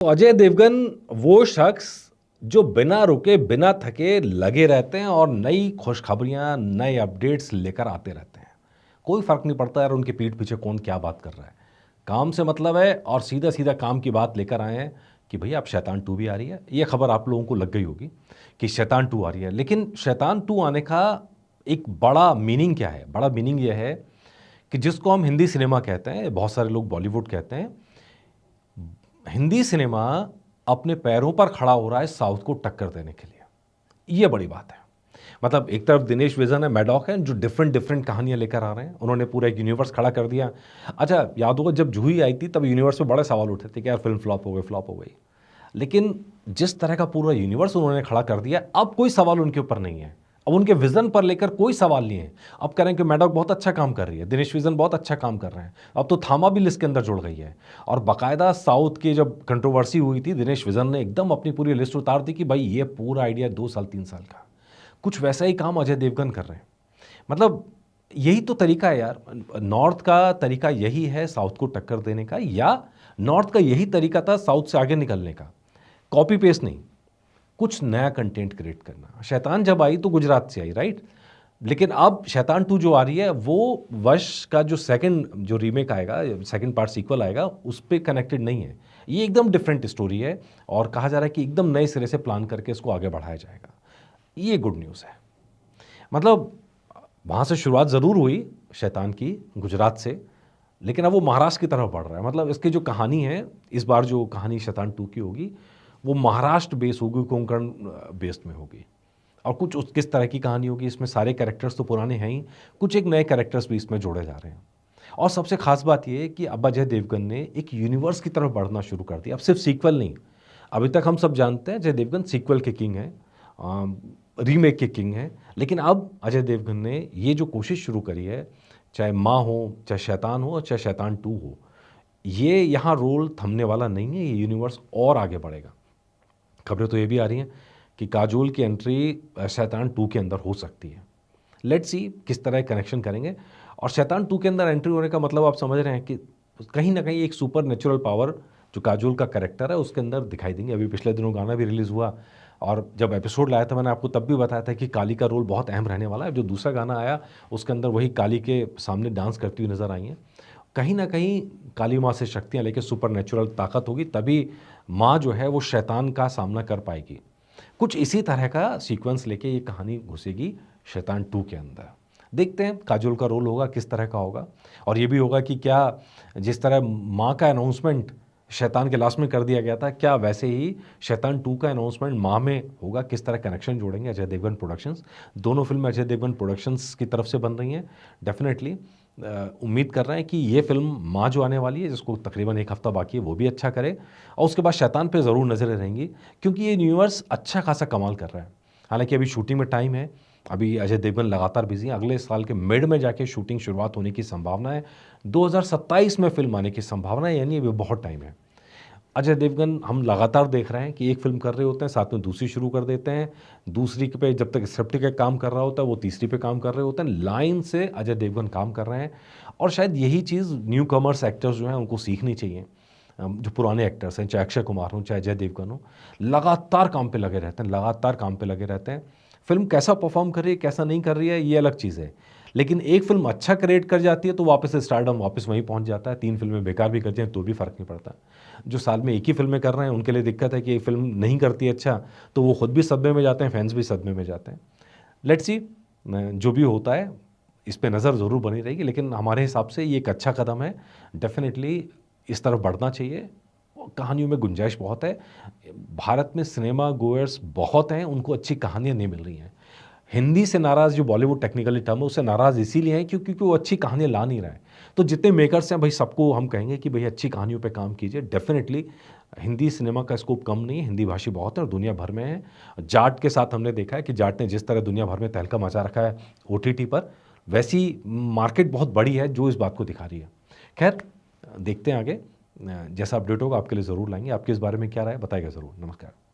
तो अजय देवगन वो शख्स जो बिना रुके, बिना थके लगे रहते हैं और नई खुशखबरियाँ, नए अपडेट्स लेकर आते रहते हैं। कोई फ़र्क नहीं पड़ता यार उनके पीठ पीछे कौन क्या बात कर रहा है। काम से मतलब है और सीधा-सीधा काम की बात लेकर आए हैं कि भैया अब शैतान 2 भी आ रही है। ये खबर आप लोगों को लग गई होगी कि शैतान 2 आ रही है। लेकिन शैतान 2 आने का एक बड़ा मीनिंग क्या है? बड़ा मीनिंग ये है कि जिसको हम हिंदी सिनेमा कहते हैं, बहुत सारे लोग बॉलीवुड कहते हैं। हिंदी सिनेमा अपने पैरों पर खड़ा हो रहा है साउथ को टक्कर देने के लिए। ये बड़ी बात है। मतलब एक तरफ दिनेश विजन है, मैडॉक है, जो डिफरेंट डिफरेंट कहानियाँ लेकर आ रहे हैं। उन्होंने पूरा एक यूनिवर्स खड़ा कर दिया। अच्छा, याद होगा जब जूही आई थी तब यूनिवर्स पे बड़े सवाल उठे थे कि यार फ़िल्म फ्लॉप हो गई। लेकिन जिस तरह का पूरा यूनिवर्स उन्होंने खड़ा कर दिया, अब कोई सवाल उनके ऊपर नहीं है। अब उनके विज़न पर लेकर कोई सवाल नहीं है। अब कह रहे हैं कि मैडॉक बहुत अच्छा काम कर रही है, दिनेश विजन बहुत अच्छा काम कर रहे हैं। अब तो थामा भी लिस्ट के अंदर जुड़ गई है। और बाकायदा साउथ की जब कंट्रोवर्सी हुई थी, दिनेश विजन ने एकदम अपनी पूरी लिस्ट उतार दी कि भाई ये पूरा आइडिया 2 साल 3 साल का। कुछ वैसा ही काम अजय देवगन कर रहे हैं। मतलब यही तो तरीका है यार। नॉर्थ का तरीका यही है साउथ को टक्कर देने का, या नॉर्थ का यही तरीका था साउथ से आगे निकलने का। कॉपी पेस्ट नहीं, कुछ नया कंटेंट क्रिएट करना। शैतान जब आई तो गुजरात से आई, राइट? लेकिन अब शैतान 2 जो आ रही है वो वश का जो सेकंड जो रीमेक आएगा, सेकंड पार्ट सीक्वल आएगा, उस पे कनेक्टेड नहीं है। ये एकदम डिफरेंट स्टोरी है और कहा जा रहा है कि एकदम नए सिरे से प्लान करके इसको आगे बढ़ाया जाएगा। ये गुड न्यूज़ है। मतलब वहाँ से शुरुआत ज़रूर हुई शैतान की, गुजरात से, लेकिन अब वो महाराष्ट्र की तरफ बढ़ रहा है। मतलब इसकी जो कहानी है, इस बार जो कहानी शैतान 2 की होगी, वो महाराष्ट्र बेस होगी, कोंकण बेस्ड में होगी। और कुछ उस किस तरह की कहानी होगी, इसमें सारे कैरेक्टर्स तो पुराने हैं ही, कुछ एक नए कैरेक्टर्स भी इसमें जोड़े जा रहे हैं। और सबसे खास बात ये है कि अब अजय देवगन ने एक यूनिवर्स की तरफ बढ़ना शुरू कर दिया। अब सिर्फ सीक्वल नहीं। अभी तक हम सब जानते हैं अजय देवगन सीक्वल के किंग हैं, रीमेक के किंग हैं। लेकिन अब अजय देवगन ने ये जो कोशिश शुरू करी है, चाहे माँ हो, चाहे शैतान हो और चाहे शैतान 2 हो, ये यहाँ रोल थमने वाला नहीं है। ये यूनिवर्स और आगे बढ़ेगा। खबरें तो ये भी आ रही हैं कि काजोल की एंट्री शैतान 2 के अंदर हो सकती है। लेट्स सी किस तरह कनेक्शन करेंगे। और शैतान 2 के अंदर एंट्री होने का मतलब आप समझ रहे हैं कि कहीं न कहीं एक सुपर नेचुरल पावर जो काजोल का कैरेक्टर है उसके अंदर दिखाई देंगी। अभी पिछले दिनों गाना भी रिलीज़ हुआ और जब एपिसोड लाया था मैंने आपको तब भी बताया था कि काली का रोल बहुत अहम रहने वाला है। जो दूसरा गाना आया उसके अंदर वही काली के सामने डांस करती हुई नज़र आई हैं। कहीं न कहीं काली माँ से शक्तियाँ लेके सुपर नेचुरल ताकत होगी, तभी माँ जो है वो शैतान का सामना कर पाएगी। कुछ इसी तरह का सीक्वेंस लेके ये कहानी घुसेगी शैतान 2 के अंदर। देखते हैं काजोल का रोल होगा किस तरह का होगा। और ये भी होगा कि क्या जिस तरह माँ का अनाउंसमेंट शैतान के लास्ट में कर दिया गया था, क्या वैसे ही शैतान 2 का अनाउंसमेंट माँ में होगा? किस तरह कनेक्शन जोड़ेंगे अजय देवगन प्रोडक्शंस। दोनों फिल्में अजय देवगन प्रोडक्शंस की तरफ से बन रही हैं। डेफिनेटली उम्मीद कर रहे हैं कि ये फ़िल्म माँ जो आने वाली है, जिसको तकरीबन 1 हफ़्ता बाकी है, वो भी अच्छा करे और उसके बाद शैतान पे ज़रूर नज़रें रहेंगी, क्योंकि ये यूनिवर्स अच्छा खासा कमाल कर रहा है। हालाँकि अभी शूटिंग में टाइम है, अभी अजय देवगन लगातार बिज़ी हैं, अगले साल के मिड में जाके शूटिंग शुरुआत होने की संभावना है। 2027 में फ़िल्म आने की संभावना है, यानी अभी बहुत टाइम है। अजय देवगन हम लगातार देख रहे हैं कि एक फ़िल्म कर रहे होते हैं, साथ में दूसरी शुरू कर देते हैं। दूसरी के पे जब तक स्क्रिप्ट का काम कर रहा होता है, वो तीसरी पे काम कर रहे होते हैं। लाइन से अजय देवगन काम कर रहे हैं और शायद यही चीज़ न्यू कमर्स एक्टर्स जो हैं, उनको सीखनी चाहिए। जो पुराने एक्टर्स हैं, चाहे अक्षय कुमार हों, चाहे अजय देवगन हों, लगातार काम पे लगे रहते हैं, लगातार काम पे लगे रहते हैं। फ़िल्म कैसा परफ़ॉर्म कर रही है, कैसा नहीं कर रही है, ये अलग चीज़ है। लेकिन एक फ़िल्म अच्छा क्रिएट कर जाती है, तो वापस से स्टारडम वापस वहीं पहुँच जाता है। 3 फ़िल्में बेकार भी कर जाएँ, तो भी फ़र्क नहीं पड़ता। जो साल में एक ही फ़िल्में कर रहे हैं, उनके लिए दिक्कत है कि एक फ़िल्म नहीं करती अच्छा, तो वो खुद भी सदमे में जाते हैं, फैन्स भी सदमे में जाते हैं। लेट्स सी जो भी होता है, इस पे नज़र ज़रूर बनी रहेगी, लेकिन हमारे हिसाब से ये एक अच्छा कदम है। डेफ़िनिटली इस तरफ बढ़ना चाहिए। कहानियों में गुंजाइश बहुत है। भारत में सिनेमा गोअर्स बहुत हैं, उनको अच्छी कहानियाँ नहीं मिल रही हैं। हिंदी से नाराज़ जो बॉलीवुड टेक्निकली टर्म है, उससे नाराज़ इसीलिए हैं क्योंकि वो अच्छी कहानियाँ ला नहीं रहा है। तो जितने मेकर्स हैं भई, सबको हम कहेंगे कि भई अच्छी कहानियों पे काम कीजिए। डेफ़िनिटली हिंदी सिनेमा का स्कोप कम नहीं है, हिंदी भाषी बहुत है और दुनिया भर में है। जाट के साथ हमने देखा है कि जाट ने जिस तरह दुनिया भर में तहलका मचा रखा है ओटीटी पर, वैसी मार्केट बहुत बड़ी है जो इस बात को दिखा रही है। ख़ैर देखते हैं आगे, जैसा अपडेट होगा आपके लिए ज़रूर लाएँगे। आपकी इस बारे में क्या राय है बताइएगा ज़रूर। नमस्कार।